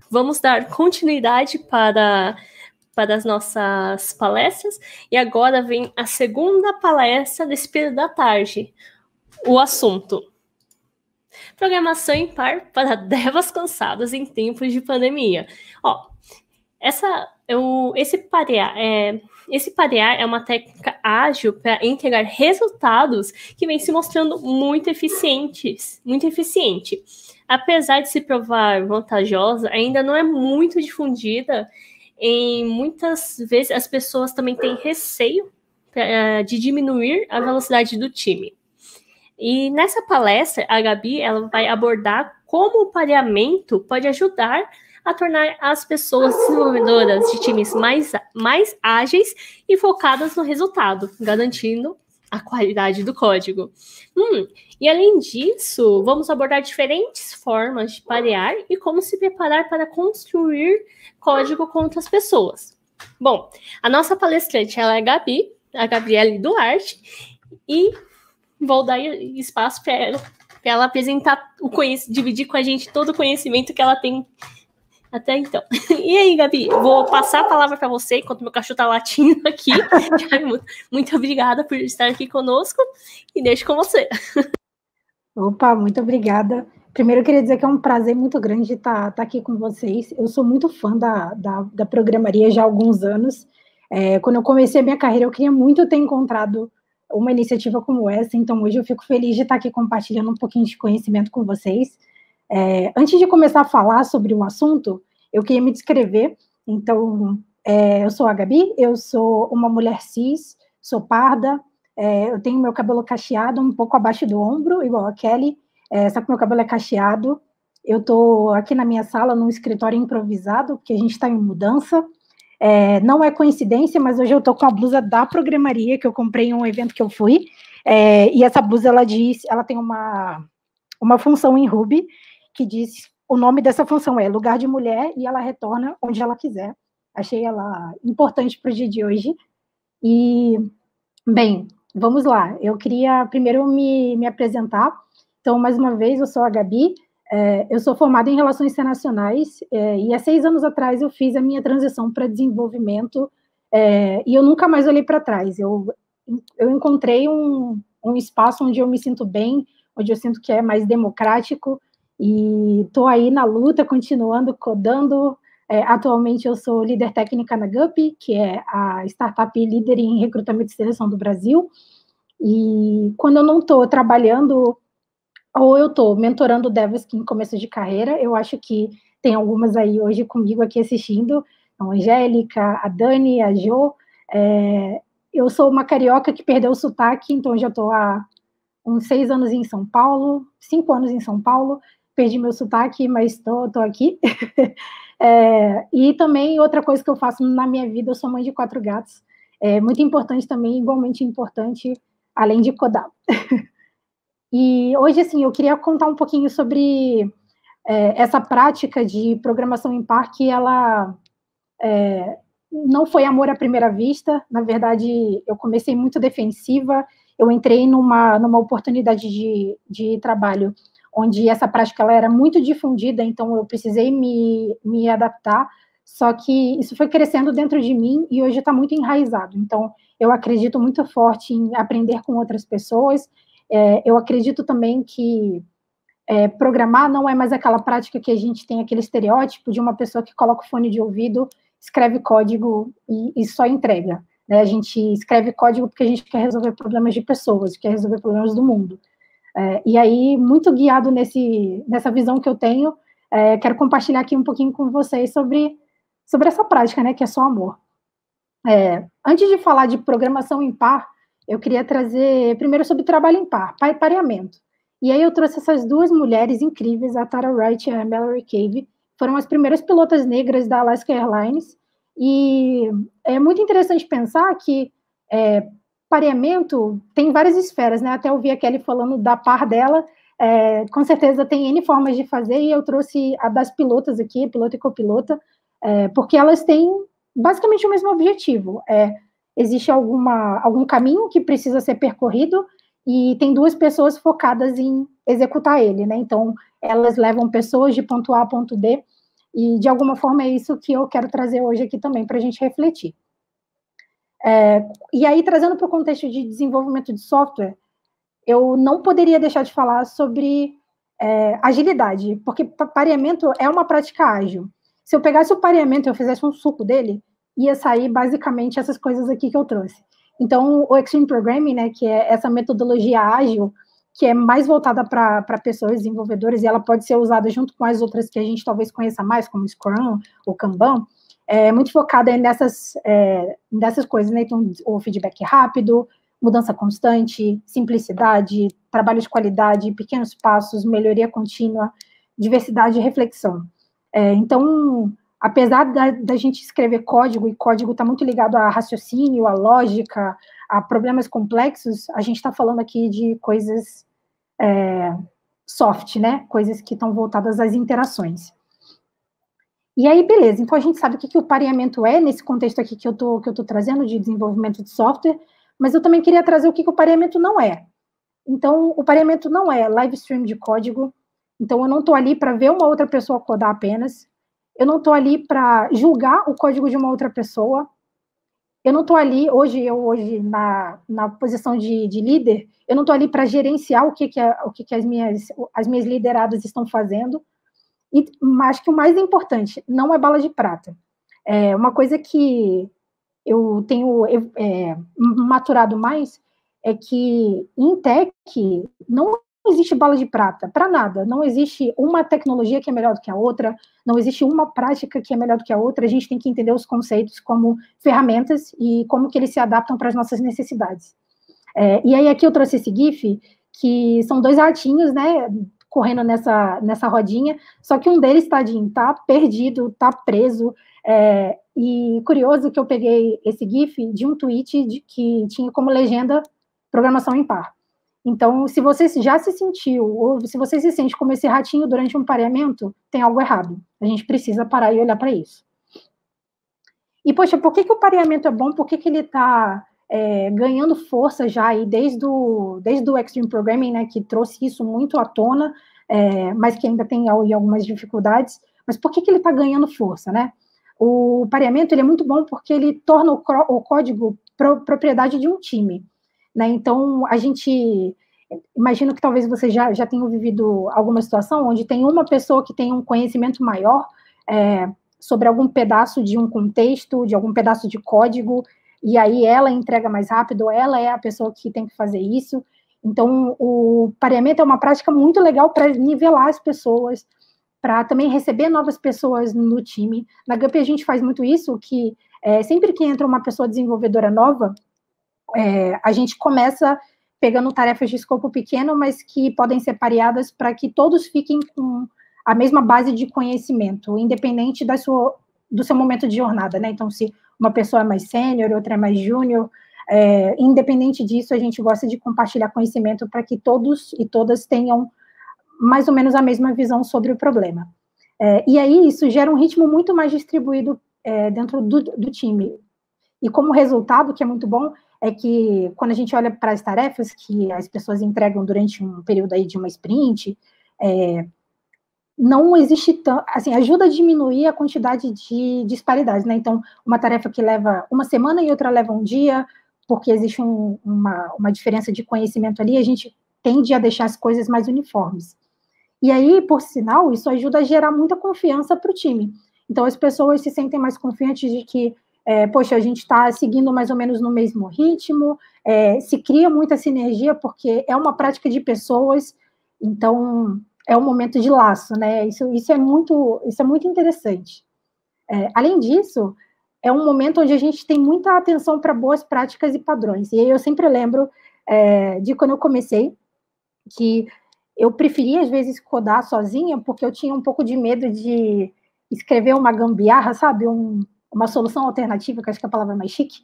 vamos dar continuidade para as nossas palestras, e agora vem a segunda palestra desse período da tarde. O assunto: programação em par para devas cansadas em tempos de pandemia. Esse parear é uma técnica ágil para entregar resultados que vem se mostrando muito eficiente. Apesar de se provar vantajosa, ainda não é muito difundida. Muitas vezes as pessoas também têm receio de diminuir a velocidade do time. E nessa palestra, a Gabi ela vai abordar como o pareamento pode ajudar a tornar as pessoas desenvolvedoras de times mais ágeis e focadas no resultado, garantindo a qualidade do código. E além disso, vamos abordar diferentes formas de parear e como se preparar para construir código com outras pessoas. Bom, a nossa palestrante ela é a Gabriele Duarte, e vou dar espaço para ela apresentar dividir com a gente todo o conhecimento que ela tem até então. E aí, Gabi, vou passar a palavra para você, enquanto meu cachorro está latindo aqui. Muito obrigada por estar aqui conosco, e deixo com você. Opa, muito obrigada. Primeiro, eu queria dizer que é um prazer muito grande estar aqui com vocês. Eu sou muito fã da programaria já há alguns anos. Quando eu comecei a minha carreira, eu queria muito ter encontrado uma iniciativa como essa, então hoje eu fico feliz de estar aqui compartilhando um pouquinho de conhecimento com vocês. Antes de começar a falar sobre o assunto, eu queria me descrever. Então, eu sou a Gabi, eu sou uma mulher cis, sou parda, eu tenho meu cabelo cacheado um pouco abaixo do ombro, igual a Kelly, só que meu cabelo é cacheado. Eu estou aqui na minha sala, num escritório improvisado, porque a gente está em mudança. Não é coincidência, mas hoje eu estou com a blusa da programaria, que eu comprei em um evento que eu fui, e essa blusa, ela tem uma função em Ruby, que diz, o nome dessa função é lugar de mulher, e ela retorna onde ela quiser. Achei ela importante para o dia de hoje. E, bem, vamos lá. Eu queria primeiro me apresentar. Então, mais uma vez, eu sou a Gabi, eu sou formada em Relações Internacionais, e há 6 anos atrás eu fiz a minha transição para desenvolvimento, e eu nunca mais olhei para trás. Eu encontrei um espaço onde eu me sinto bem, onde eu sinto que é mais democrático, e estou aí na luta, continuando codando. Atualmente eu sou líder técnica na Guppy, que é a startup líder em recrutamento e seleção do Brasil, e quando eu não estou trabalhando, ou eu estou mentorando devs em começo de carreira, eu acho que tem algumas aí hoje comigo aqui assistindo, a Angélica, a Dani, a Jo. Eu sou uma carioca que perdeu o sotaque, então já estou há uns 6 anos em São Paulo, 5 anos em São Paulo, perdi meu sotaque, mas estou aqui. E também outra coisa que eu faço na minha vida, eu sou mãe de 4 gatos, muito importante também, igualmente importante, além de codar. E hoje, assim, eu queria contar um pouquinho sobre essa prática de programação em par, que ela não foi amor à primeira vista. Na verdade, eu comecei muito defensiva, eu entrei numa oportunidade de trabalho onde essa prática ela era muito difundida, então eu precisei me adaptar, só que isso foi crescendo dentro de mim e hoje está muito enraizado. Então, eu acredito muito forte em aprender com outras pessoas. Eu acredito também que programar não é mais aquela prática que a gente tem aquele estereótipo de uma pessoa que coloca o fone de ouvido, escreve código e só entrega. A gente escreve código porque a gente quer resolver problemas de pessoas, quer resolver problemas do mundo. E aí, muito guiado nessa visão que eu tenho, quero compartilhar aqui um pouquinho com vocês sobre essa prática, né, que é só amor. Antes de falar de programação em par, eu queria trazer primeiro sobre trabalho em par, pareamento. E aí eu trouxe essas 2 mulheres incríveis, a Tara Wright e a Mallory Cave, foram as primeiras pilotas negras da Alaska Airlines, e é muito interessante pensar que pareamento tem várias esferas, né? Até ouvi a Kelly falando da par dela, com certeza tem N formas de fazer, e eu trouxe a das pilotas aqui, pilota e copilota, porque elas têm basicamente o mesmo objetivo. Existe algum caminho que precisa ser percorrido, e tem 2 pessoas focadas em executar ele, né? Então, elas levam pessoas de ponto A a ponto B, e de alguma forma é isso que eu quero trazer hoje aqui também para a gente refletir. E aí, trazendo para o contexto de desenvolvimento de software, eu não poderia deixar de falar sobre agilidade, porque pareamento é uma prática ágil. Se eu pegasse o pareamento e eu fizesse um suco dele, ia sair basicamente essas coisas aqui que eu trouxe. Então, o Extreme Programming, né, que é essa metodologia ágil, que é mais voltada para pessoas desenvolvedoras, e ela pode ser usada junto com as outras que a gente talvez conheça mais, como Scrum ou Kanban, é muito focada nessas coisas, né? Então, o feedback rápido, mudança constante, simplicidade, trabalho de qualidade, pequenos passos, melhoria contínua, diversidade e reflexão. Então, apesar da gente escrever código, e código está muito ligado a raciocínio, a lógica, a problemas complexos, a gente está falando aqui de coisas soft, né? Coisas que estão voltadas às interações. E aí, beleza, então a gente sabe o que o pareamento é, nesse contexto aqui que eu tô trazendo de desenvolvimento de software, mas eu também queria trazer o que o pareamento não é. Então, o pareamento não é live stream de código, então eu não estou ali para ver uma outra pessoa codar apenas, eu não estou ali para julgar o código de uma outra pessoa, eu não estou ali, hoje na posição de líder, eu não estou ali para gerenciar o que as minhas lideradas estão fazendo, e acho que o mais importante, não é bala de prata. É uma coisa que eu tenho maturado mais é que em tech não existe bala de prata para nada, não existe uma tecnologia que é melhor do que a outra, não existe uma prática que é melhor do que a outra, a gente tem que entender os conceitos como ferramentas e como que eles se adaptam para as nossas necessidades. E aí aqui eu trouxe esse GIF, que são dois ratinhos, né, correndo nessa rodinha, só que um deles, tadinho, tá perdido, tá preso, e curioso que eu peguei esse GIF de um tweet que tinha como legenda programação em par. Então, se você já se sentiu, ou se você se sente como esse ratinho durante um pareamento, tem algo errado. A gente precisa parar e olhar para isso. E, poxa, por que o pareamento é bom? Por que ele está ganhando força já aí desde o Extreme Programming, né, que trouxe isso muito à tona, mas que ainda tem algumas dificuldades. Mas por que ele está ganhando força, né? O pareamento ele é muito bom porque ele torna o código propriedade de um time, né? Então, a gente... Imagino que talvez você já tenha vivido alguma situação onde tem uma pessoa que tem um conhecimento maior sobre algum pedaço de um contexto, de algum pedaço de código, e aí ela entrega mais rápido, ela é a pessoa que tem que fazer isso. Então, o pareamento é uma prática muito legal para nivelar as pessoas, para também receber novas pessoas no time. Na Gup a gente faz muito isso, que sempre que entra uma pessoa desenvolvedora nova, a gente começa pegando tarefas de escopo pequeno, mas que podem ser pareadas para que todos fiquem com a mesma base de conhecimento, independente do seu momento de jornada, né? Então, se uma pessoa é mais sênior, outra é mais júnior, independente disso, a gente gosta de compartilhar conhecimento para que todos e todas tenham mais ou menos a mesma visão sobre o problema. E aí, isso gera um ritmo muito mais distribuído dentro do time. E como resultado, que é muito bom, é que quando a gente olha para as tarefas que as pessoas entregam durante um período aí de uma sprint, não existe assim, ajuda a diminuir a quantidade de disparidades, né? Então, uma tarefa que leva uma semana e outra leva um dia, porque existe uma diferença de conhecimento ali, a gente tende a deixar as coisas mais uniformes. E aí, por sinal, isso ajuda a gerar muita confiança para o time. Então, as pessoas se sentem mais confiantes de que, poxa, a gente está seguindo mais ou menos no mesmo ritmo, se cria muita sinergia, porque é uma prática de pessoas, então é um momento de laço, né? Isso é muito interessante. Além disso, é um momento onde a gente tem muita atenção para boas práticas e padrões. E aí eu sempre lembro de quando eu comecei, que eu preferia, às vezes, codar sozinha, porque eu tinha um pouco de medo de escrever uma gambiarra, sabe? Uma solução alternativa, que acho que a palavra é mais chique.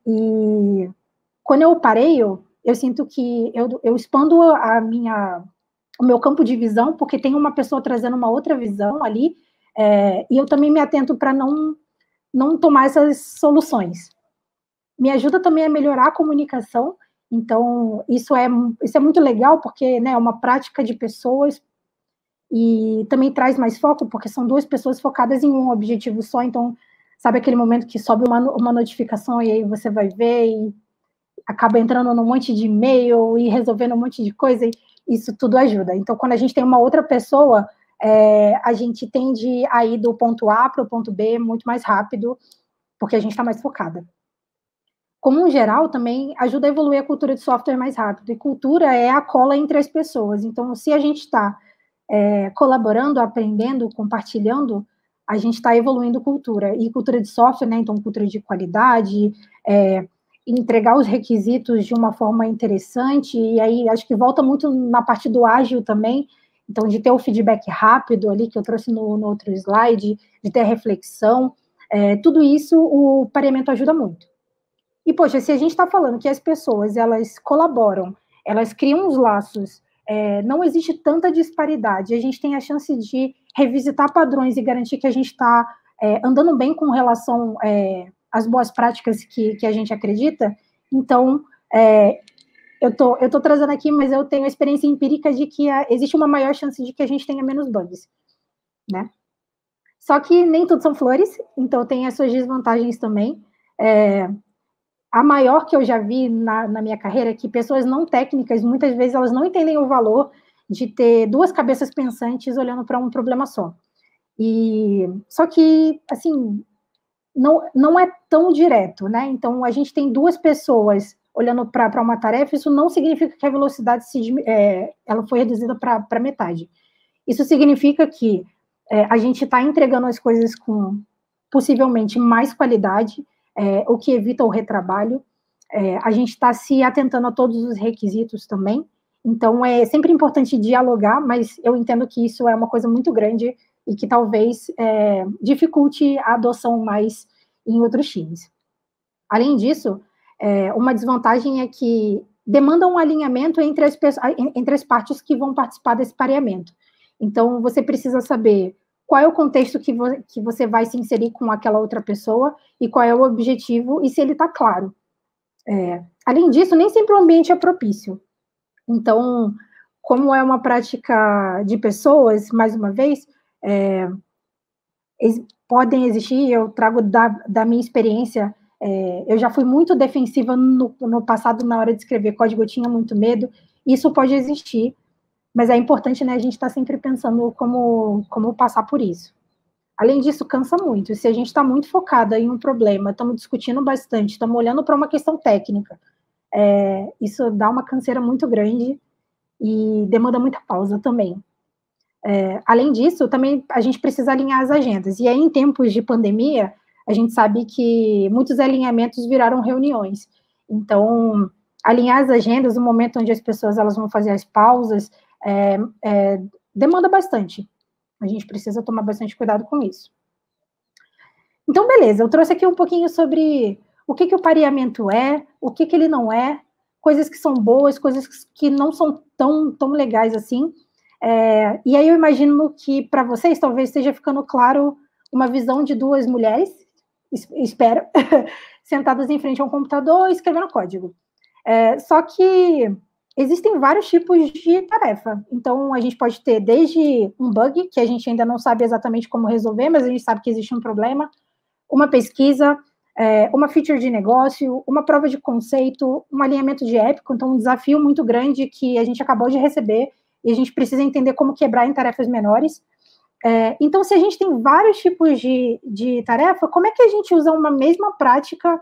E quando eu parei, eu sinto que eu expando o meu campo de visão, porque tem uma pessoa trazendo uma outra visão ali, e eu também me atento para não tomar essas soluções. Me ajuda também a melhorar a comunicação, então isso é muito legal, porque, né, é uma prática de pessoas, e também traz mais foco, porque são duas pessoas focadas em um objetivo só, então, sabe aquele momento que sobe uma notificação e aí você vai ver e acaba entrando num monte de e-mail e resolvendo um monte de coisa, e isso tudo ajuda. Então, quando a gente tem uma outra pessoa, a gente tende a ir do ponto A para o ponto B muito mais rápido, porque a gente está mais focada. Como um geral, também ajuda a evoluir a cultura de software mais rápido, e cultura é a cola entre as pessoas. Então, se a gente está colaborando, aprendendo, compartilhando, a gente está evoluindo cultura. E cultura de software, né? Então, cultura de qualidade, entregar os requisitos de uma forma interessante, e aí acho que volta muito na parte do ágil também, então de ter o feedback rápido ali, que eu trouxe no outro slide, de ter a reflexão, tudo isso o pareamento ajuda muito. E, poxa, se a gente está falando que as pessoas, elas colaboram, elas criam os laços, não existe tanta disparidade, a gente tem a chance de revisitar padrões e garantir que a gente está andando bem com relação às boas práticas que a gente acredita. Então, eu tô trazendo aqui, mas eu tenho a experiência empírica de que existe uma maior chance de que a gente tenha menos bugs, né? Só que nem tudo são flores, então tem as suas desvantagens também. A maior que eu já vi na minha carreira é que pessoas não técnicas, muitas vezes, elas não entendem o valor de ter duas cabeças pensantes olhando para um problema só. Só que, assim, não é tão direto, né? Então, a gente tem duas pessoas olhando para uma tarefa, isso não significa que a velocidade ela foi reduzida para metade. Isso significa que a gente está entregando as coisas com, possivelmente, mais qualidade, o que evita o retrabalho. A gente está se atentando a todos os requisitos também. Então, é sempre importante dialogar, mas eu entendo que isso é uma coisa muito grande e que talvez dificulte a adoção mais em outros times. Além disso, uma desvantagem é que demanda um alinhamento entre as partes que vão participar desse pareamento. Então, você precisa saber qual é o contexto que você vai se inserir com aquela outra pessoa e qual é o objetivo e se ele está claro. Além disso, nem sempre o ambiente é propício. Então, como é uma prática de pessoas, mais uma vez, podem existir, eu trago da minha experiência, eu já fui muito defensiva no passado, na hora de escrever código, eu tinha muito medo, isso pode existir, mas é importante, né, a gente estar sempre pensando como passar por isso. Além disso, cansa muito, se a gente está muito focada em um problema, estamos discutindo bastante, estamos olhando para uma questão técnica, isso dá uma canseira muito grande e demanda muita pausa também. Além disso, também a gente precisa alinhar as agendas. E aí, em tempos de pandemia, a gente sabe que muitos alinhamentos viraram reuniões. Então, alinhar as agendas no momento onde as pessoas elas vão fazer as pausas demanda bastante. A gente precisa tomar bastante cuidado com isso. Então, beleza, eu trouxe aqui um pouquinho sobre o que o pareamento é, o que ele não é, coisas que são boas, coisas que não são tão legais assim. E aí eu imagino que para vocês talvez esteja ficando claro uma visão de duas mulheres, espero, sentadas em frente a um computador escrevendo código. Só que existem vários tipos de tarefa. Então, a gente pode ter desde um bug, que a gente ainda não sabe exatamente como resolver, mas a gente sabe que existe um problema, uma pesquisa, uma feature de negócio, uma prova de conceito, um alinhamento de épico, então um desafio muito grande que a gente acabou de receber e a gente precisa entender como quebrar em tarefas menores. Então, se a gente tem vários tipos de tarefa, como é que a gente usa uma mesma prática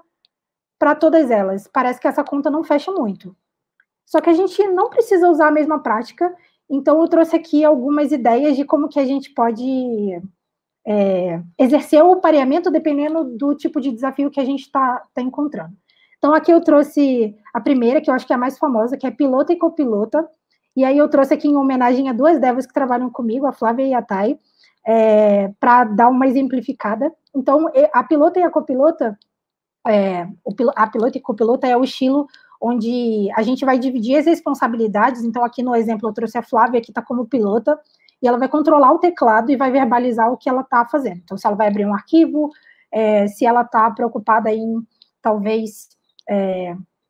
para todas elas? Parece que essa conta não fecha muito. Só que a gente não precisa usar a mesma prática, então eu trouxe aqui algumas ideias de como que a gente pode exercer o pareamento dependendo do tipo de desafio que a gente está encontrando. Então, aqui eu trouxe a primeira, que eu acho que é a mais famosa, que é pilota e copilota. E aí eu trouxe aqui em homenagem a duas devas que trabalham comigo, a Flávia e a Thay, para dar uma exemplificada. Então, a pilota e a copilota, a pilota e copilota é o estilo onde a gente vai dividir as responsabilidades. Então, aqui no exemplo eu trouxe a Flávia, que está como pilota, e ela vai controlar o teclado e vai verbalizar o que ela está fazendo. Então, se ela vai abrir um arquivo, se ela está preocupada em, talvez,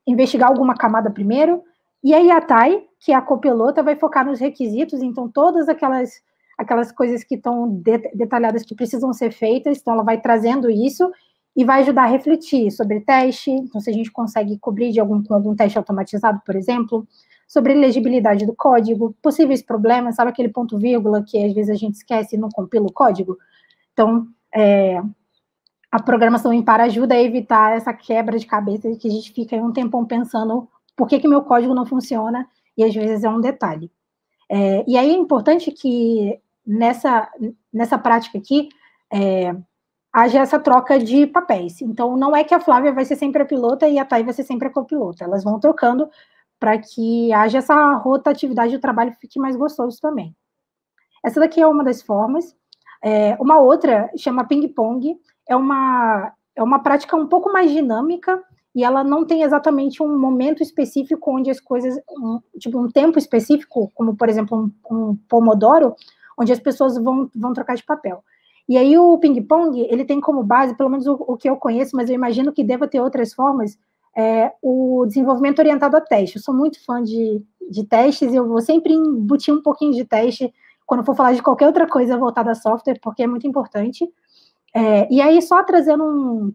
investigar alguma camada primeiro. E aí a Thay, que é a copilota, vai focar nos requisitos, então todas aquelas aquelas coisas que estão detalhadas que precisam ser feitas, então ela vai trazendo isso e vai ajudar a refletir sobre teste, então se a gente consegue cobrir com algum teste automatizado, por exemplo, sobre legibilidade do código, possíveis problemas, sabe aquele ponto vírgula que às vezes a gente esquece e não compila o código? Então, a programação impar ajuda a evitar essa quebra de cabeça que a gente fica aí um tempão pensando por que meu código não funciona, e às vezes é um detalhe. E aí é importante que nessa prática aqui haja essa troca de papéis. Então, não é que a Flávia vai ser sempre a pilota e a Thay vai ser sempre a copilota. Elas vão trocando para que haja essa rotatividade do trabalho e fique mais gostoso também. Essa daqui é uma das formas. Uma outra chama ping-pong. É uma prática um pouco mais dinâmica e ela não tem exatamente um momento específico onde as coisas, tipo um tempo específico, como, por exemplo, um pomodoro, onde as pessoas vão trocar de papel. E aí o ping-pong, ele tem como base, pelo menos o que eu conheço, mas eu imagino que deva ter outras formas, o desenvolvimento orientado a teste. Eu sou muito fã de testes e eu vou sempre embutir um pouquinho de teste quando for falar de qualquer outra coisa voltada a software, porque é muito importante. E aí, só trazendo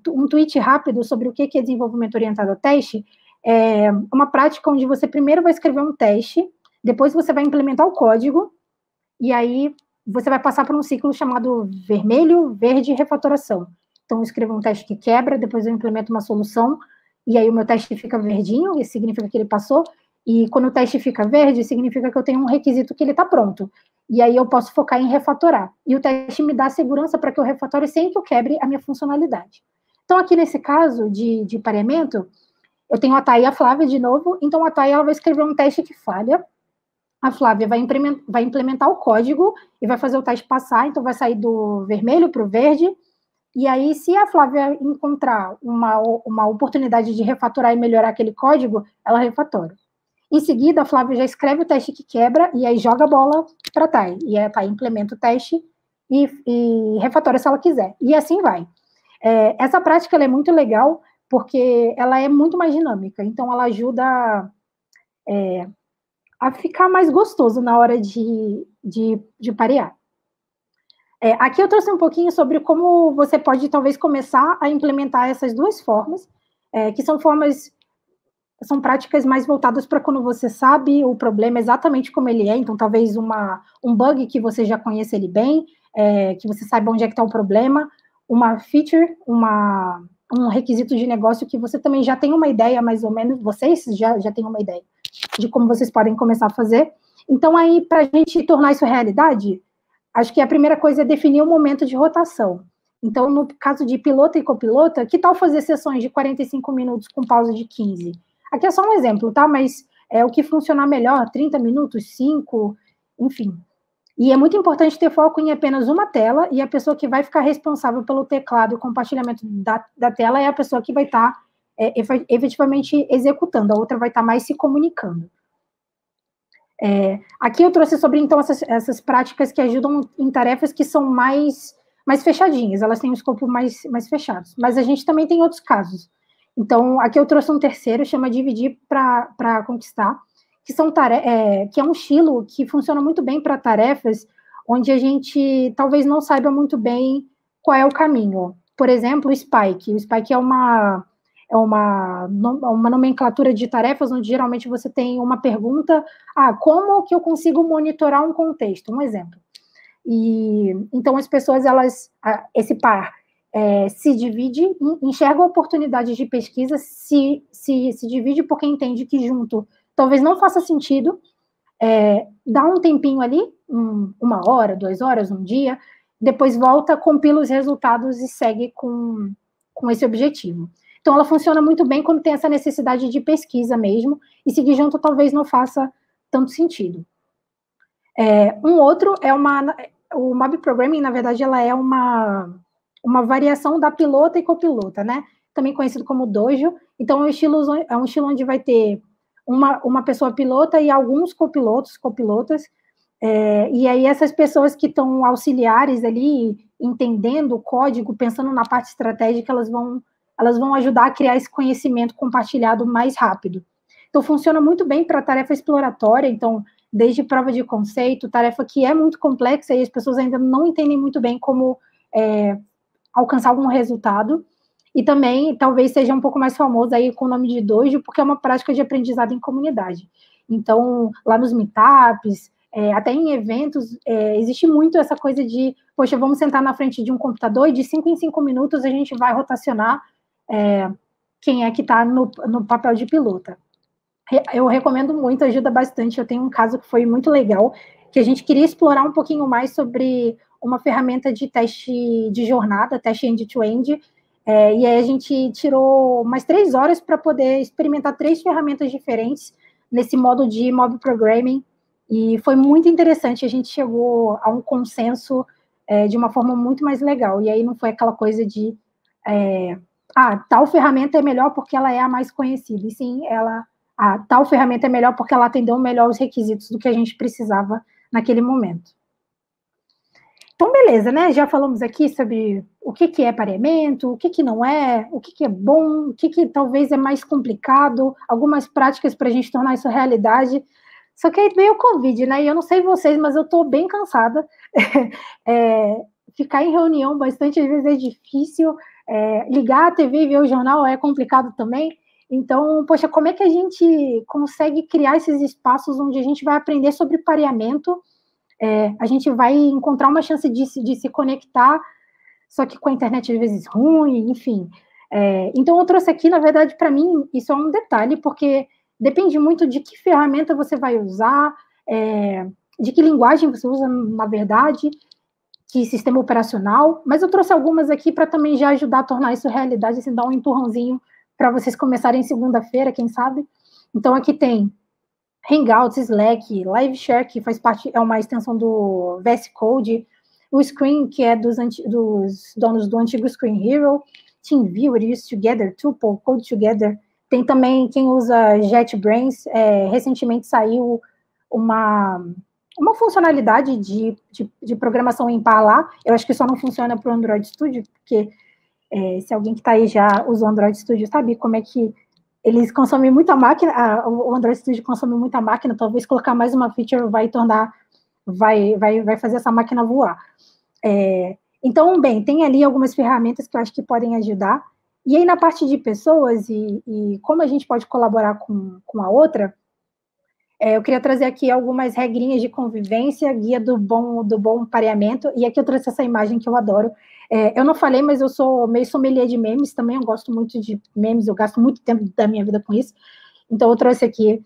um tweet rápido sobre o que é desenvolvimento orientado a teste, é uma prática onde você primeiro vai escrever um teste, depois você vai implementar o código, e aí você vai passar por um ciclo chamado vermelho, verde e refatoração. Então, eu escrevo um teste que quebra, depois eu implemento uma solução, e aí o meu teste fica verdinho, isso significa que ele passou, e quando o teste fica verde, significa que eu tenho um requisito que ele está pronto. E aí eu posso focar em refatorar. E o teste me dá segurança para que eu refatore sem que eu quebre a minha funcionalidade. Então, aqui nesse caso de pareamento, eu tenho a Thay e a Flávia de novo, então a Thay ela vai escrever um teste que falha, a Flávia vai implementar o código e vai fazer o teste passar, então vai sair do vermelho para o verde, e aí se a Flávia encontrar uma oportunidade de refatorar e melhorar aquele código, ela refatora. Em seguida, a Flávia já escreve o teste que quebra e aí joga a bola para a Thay. E a Thay implementa o teste e refatora se ela quiser. E assim vai. Essa prática ela é muito legal porque ela é muito mais dinâmica. Então, ela ajuda a ficar mais gostoso na hora de parear. Aqui eu trouxe um pouquinho sobre como você pode, talvez, começar a implementar essas duas formas, que são práticas mais voltadas para quando você sabe o problema exatamente como ele é, então talvez um bug que você já conheça ele bem, que você saiba onde é que está o problema, uma feature, um requisito de negócio que você também já tem uma ideia, mais ou menos, vocês já têm uma ideia de como vocês podem começar a fazer. Então aí, para a gente tornar isso realidade, acho que a primeira coisa é definir o momento de rotação. Então, no caso de pilota e copilota, que tal fazer sessões de 45 minutos com pausa de 15? Aqui é só um exemplo, tá? Mas o que funcionar melhor, 30 minutos, 5, enfim. E é muito importante ter foco em apenas uma tela, e a pessoa que vai ficar responsável pelo teclado e compartilhamento da tela é a pessoa que vai estar efetivamente executando, a outra vai estar mais se comunicando. Aqui eu trouxe sobre, então, essas práticas que ajudam em tarefas que são mais fechadinhas, elas têm um escopo mais fechado. Mas a gente também tem outros casos. Então, aqui eu trouxe um terceiro, chama Dividir para Conquistar, que é um estilo que funciona muito bem para tarefas onde a gente talvez não saiba muito bem qual é o caminho. Por exemplo, o Spike. O Spike é uma nomenclatura de tarefas onde geralmente você tem uma pergunta, como que eu consigo monitorar um contexto? Um exemplo. E então as pessoas, esse par se divide, enxerga oportunidades de pesquisa, se divide porque entende que junto talvez não faça sentido, dá um tempinho ali, 1 hora, 2 horas, um dia, depois volta, compila os resultados e segue com esse objetivo. Então, ela funciona muito bem quando tem essa necessidade de pesquisa mesmo, e seguir junto talvez não faça tanto sentido. Um outro o Mob Programming, na verdade, ela é uma variação da pilota e copilota, né? Também conhecido como dojo. Então, é um estilo onde vai ter uma pessoa pilota e alguns copilotas, e aí essas pessoas que estão auxiliares ali, entendendo o código, pensando na parte estratégica, elas vão ajudar a criar esse conhecimento compartilhado mais rápido. Então, funciona muito bem para tarefa exploratória. Então, desde prova de conceito, tarefa que é muito complexa e as pessoas ainda não entendem muito bem como alcançar algum resultado. E também, talvez seja um pouco mais famoso aí com o nome de Dojo, porque é uma prática de aprendizado em comunidade. Então, lá nos meetups, até em eventos, existe muito essa coisa de, poxa, vamos sentar na frente de um computador e de 5 em 5 minutos a gente vai rotacionar quem é que está no papel de pilota. Eu recomendo muito, ajuda bastante. Eu tenho um caso que foi muito legal, que a gente queria explorar um pouquinho mais sobre uma ferramenta de teste de jornada, teste end-to-end, e aí a gente tirou umas 3 horas para poder experimentar 3 ferramentas diferentes nesse modo de mob programming, e foi muito interessante. A gente chegou a um consenso de uma forma muito mais legal, e aí não foi aquela coisa de tal ferramenta é melhor porque ela é a mais conhecida, e sim, tal ferramenta é melhor porque ela atendeu melhor os requisitos do que a gente precisava naquele momento. Então, beleza, né? Já falamos aqui sobre o que é pareamento, o que não é, o que é bom, o que talvez é mais complicado, algumas práticas para a gente tornar isso realidade. Só que aí veio o Covid, né? E eu não sei vocês, mas eu estou bem cansada. Ficar em reunião bastante, às vezes, é difícil. Ligar a TV e ver o jornal é complicado também. Então, poxa, como é que a gente consegue criar esses espaços onde a gente vai aprender sobre pareamento? A gente vai encontrar uma chance de se conectar, só que com a internet às vezes ruim, enfim. Então, eu trouxe aqui, na verdade, para mim, isso é um detalhe, porque depende muito de que ferramenta você vai usar, de que linguagem você usa, na verdade, que sistema operacional, mas eu trouxe algumas aqui para também já ajudar a tornar isso realidade, assim, dar um empurrãozinho para vocês começarem segunda-feira, quem sabe. Então, aqui tem Hangouts, Slack, LiveShare, que faz parte, é uma extensão do VS Code, o Screen, que é dos donos do antigo Screen Hero, TeamViewer, Use Together, Tuple, Code Together. Tem também quem usa JetBrains. Recentemente saiu uma funcionalidade de programação em par lá. Eu acho que só não funciona para o Android Studio, porque se alguém que está aí já usou o Android Studio sabe como é que eles consomem muita máquina, o Android Studio consome muita máquina, talvez colocar mais uma feature vai fazer essa máquina voar. Então, bem, tem ali algumas ferramentas que eu acho que podem ajudar. E aí, na parte de pessoas e como a gente pode colaborar com a outra, eu queria trazer aqui algumas regrinhas de convivência, guia do bom pareamento, e aqui eu trouxe essa imagem que eu adoro. Eu não falei, mas eu sou meio sommelier de memes também, eu gosto muito de memes, eu gasto muito tempo da minha vida com isso, então eu trouxe aqui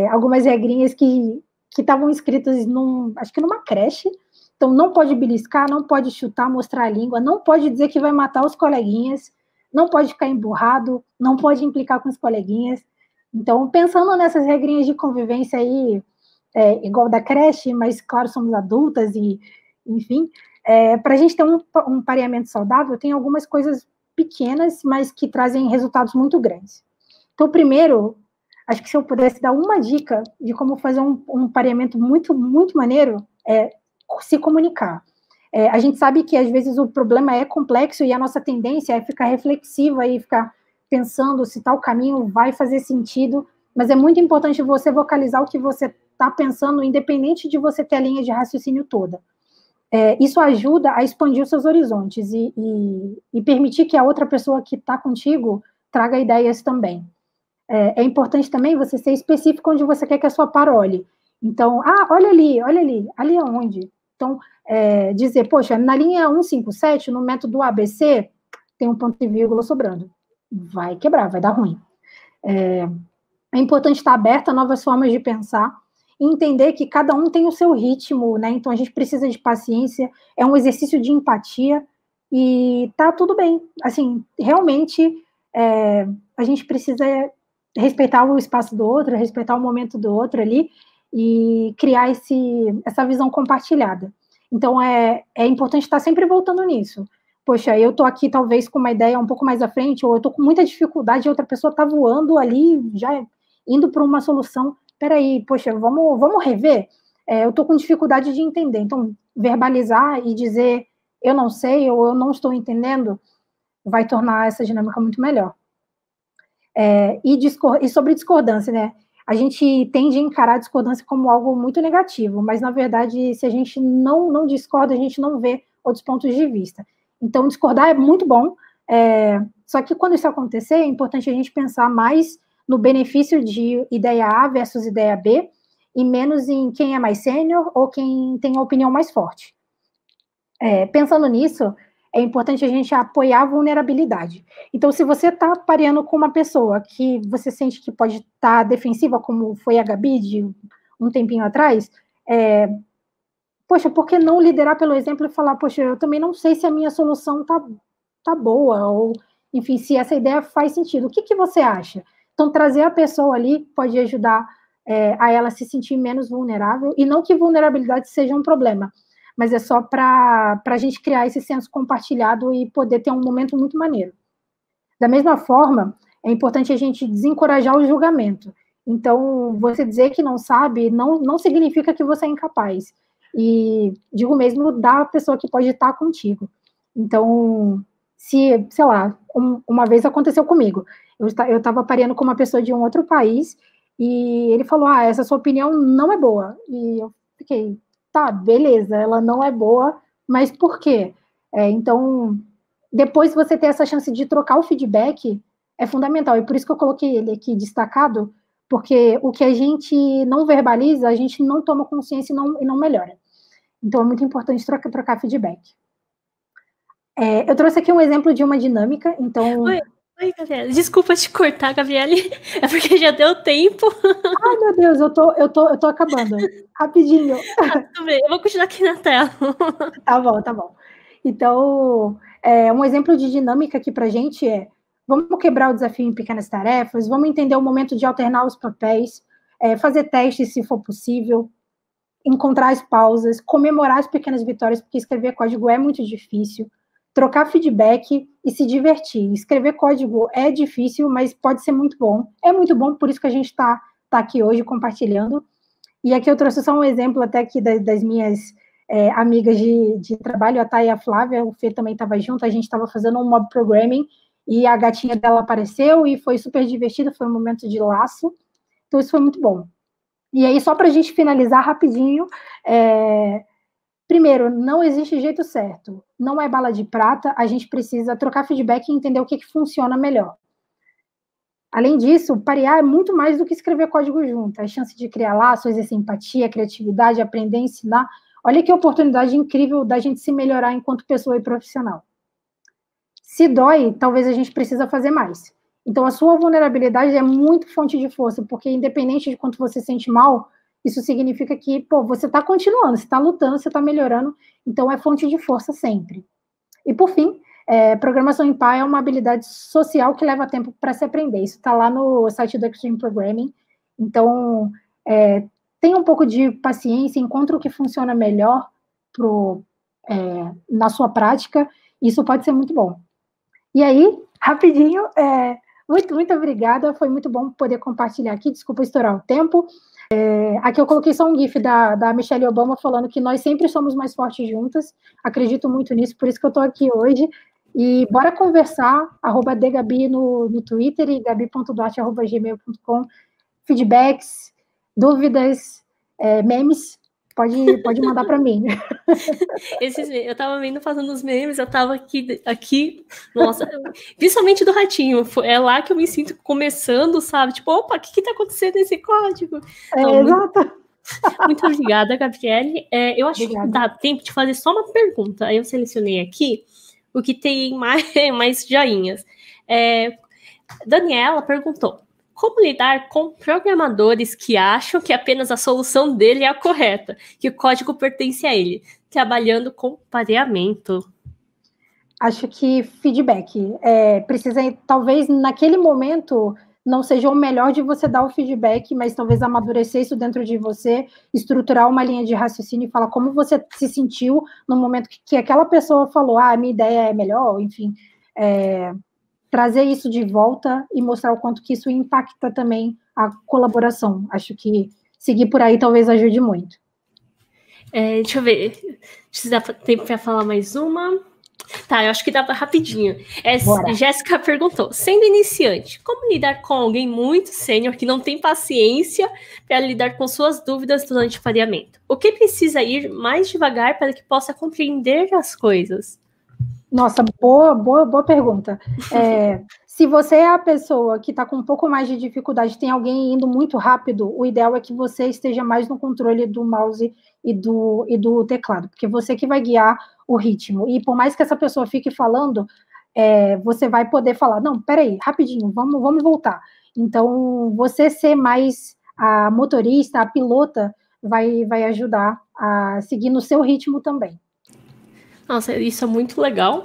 algumas regrinhas que estavam escritas, acho que numa creche. Então, não pode beliscar, não pode chutar, mostrar a língua, não pode dizer que vai matar os coleguinhas, não pode ficar emburrado, não pode implicar com os coleguinhas. Então, pensando nessas regrinhas de convivência aí, igual da creche, mas, claro, somos adultas e, enfim, para a gente ter um pareamento saudável, tem algumas coisas pequenas, mas que trazem resultados muito grandes. Então, primeiro, acho que se eu pudesse dar uma dica de como fazer um pareamento muito, muito maneiro, se comunicar. A gente sabe que, às vezes, o problema é complexo e a nossa tendência é ficar reflexiva e ficar pensando se tal caminho vai fazer sentido, mas é muito importante você vocalizar o que você está pensando, independente de você ter a linha de raciocínio toda. Isso ajuda a expandir os seus horizontes e permitir que a outra pessoa que está contigo traga ideias também. É importante também você ser específico onde você quer que a sua par olhe. Então, olha ali aonde? Então, dizer, poxa, na linha 157, no método ABC, tem um ponto e vírgula sobrando. Vai quebrar, vai dar ruim. É importante estar aberta a novas formas de pensar e entender que cada um tem o seu ritmo, né? Então, a gente precisa de paciência, é um exercício de empatia e tá tudo bem. Assim, realmente, a gente precisa respeitar o espaço do outro, respeitar o momento do outro ali e criar essa visão compartilhada. Então, é importante estar sempre voltando nisso. Poxa, eu estou aqui talvez com uma ideia um pouco mais à frente, ou eu estou com muita dificuldade e outra pessoa está voando ali, já indo para uma solução. Peraí, poxa, vamos rever? Eu estou com dificuldade de entender. Então, verbalizar e dizer eu não sei ou eu não estou entendendo vai tornar essa dinâmica muito melhor. E sobre discordância, né? a gente tende a encarar a discordância como algo muito negativo, mas, na verdade, se a gente não discorda, a gente não vê outros pontos de vista. Então, discordar é muito bom, só que quando isso acontecer, é importante a gente pensar mais no benefício de ideia A versus ideia B, e menos em quem é mais sênior ou quem tem a opinião mais forte. Pensando nisso, é importante a gente apoiar a vulnerabilidade. Então, se você está pareando com uma pessoa que você sente que pode estar defensiva, como foi a Gabi de um tempinho atrás, poxa, por que não liderar pelo exemplo e falar, poxa, eu também não sei se a minha solução tá boa, ou, enfim, se essa ideia faz sentido. O que você acha? Então, trazer a pessoa ali pode ajudar a ela se sentir menos vulnerável, e não que vulnerabilidade seja um problema, mas é só para a gente criar esse senso compartilhado e poder ter um momento muito maneiro. Da mesma forma, é importante a gente desencorajar o julgamento. Então, você dizer que não sabe não significa que você é incapaz. E digo mesmo da pessoa que pode estar contigo. Então, sei lá, uma vez aconteceu comigo. Eu estava pareando com uma pessoa de um outro país e ele falou, essa sua opinião não é boa. E eu fiquei, tá, beleza, ela não é boa, mas por quê? Então, depois você ter essa chance de trocar o feedback é fundamental. E por isso que eu coloquei ele aqui destacado, porque o que a gente não verbaliza, a gente não toma consciência e não melhora. Então, é muito importante trocar feedback. Eu trouxe aqui um exemplo de uma dinâmica, então... Oi, Gabriela. Desculpa te cortar, Gabriele. É porque já deu tempo. Ai, meu Deus, eu tô acabando. Rapidinho. Tudo bem, eu vou continuar aqui na tela. Tá bom. Então, um exemplo de dinâmica aqui pra gente vamos quebrar o desafio em pequenas tarefas, vamos entender o momento de alternar os papéis, fazer testes se for possível, encontrar as pausas, comemorar as pequenas vitórias, porque escrever código é muito difícil, trocar feedback e se divertir. Escrever código é difícil, mas pode ser muito bom. É muito bom, por isso que a gente está aqui hoje compartilhando. E aqui eu trouxe só um exemplo até aqui das minhas amigas de trabalho, a Thay e a Flávia, o Fê também estava junto, a gente estava fazendo um mob programming, e a gatinha dela apareceu, e foi super divertido, foi um momento de laço. Então, isso foi muito bom. E aí, só para a gente finalizar rapidinho, primeiro, não existe jeito certo. Não é bala de prata, a gente precisa trocar feedback e entender o que funciona melhor. Além disso, parear é muito mais do que escrever código junto. A chance de criar laços, essa empatia, criatividade, aprender, ensinar. Olha que oportunidade incrível da gente se melhorar enquanto pessoa e profissional. Se dói, talvez a gente precisa fazer mais. Então, a sua vulnerabilidade é muito fonte de força, porque independente de quanto você se sente mal, isso significa que, você está continuando, você está lutando, você está melhorando, então é fonte de força sempre. E, por fim, programação em Py é uma habilidade social que leva tempo para se aprender. Isso está lá no site do Extreme Programming. Então, tenha um pouco de paciência, encontre o que funciona melhor na sua prática, isso pode ser muito bom. E aí, rapidinho, muito obrigada, foi muito bom poder compartilhar aqui, desculpa estourar o tempo. Aqui eu coloquei só um gif da Michelle Obama falando que nós sempre somos mais fortes juntas, acredito muito nisso, por isso que eu estou aqui hoje, e bora conversar, @dgabi no Twitter e gabi.duarte@gmail.com, feedbacks, dúvidas, memes, pode mandar para mim. Eu tava vendo fazendo os memes, eu tava aqui, nossa, principalmente do ratinho, é lá que eu me sinto começando, sabe? Tipo, opa, o que tá acontecendo nesse código? Então, exato. Muito obrigada, Gabriele. Eu acho que dá tempo de fazer só uma pergunta. Aí eu selecionei aqui o que tem mais joinhas. Daniela perguntou: como lidar com programadores que acham que apenas a solução dele é a correta, que o código pertence a ele, trabalhando com pareamento? Acho que feedback. Precisa, talvez naquele momento, não seja o melhor de você dar o feedback, mas talvez amadurecer isso dentro de você, estruturar uma linha de raciocínio e falar como você se sentiu no momento que aquela pessoa falou, a minha ideia é melhor, enfim, trazer isso de volta e mostrar o quanto que isso impacta também a colaboração. Acho que seguir por aí talvez ajude muito. Deixa eu ver se dá tempo para falar mais uma. Tá, eu acho que dava rapidinho. Bora. Jéssica perguntou: sendo iniciante, como lidar com alguém muito sênior que não tem paciência para lidar com suas dúvidas durante o pareamento? O que precisa ir mais devagar para que possa compreender as coisas? Nossa, boa pergunta. Se você é a pessoa que está com um pouco mais de dificuldade, tem alguém indo muito rápido, o ideal é que você esteja mais no controle do mouse e do teclado, porque você que vai guiar o ritmo. E por mais que essa pessoa fique falando, você vai poder falar, não, peraí, rapidinho, vamos voltar. Então, você ser mais a motorista, a pilota, vai ajudar a seguir no seu ritmo também. Nossa, isso é muito legal.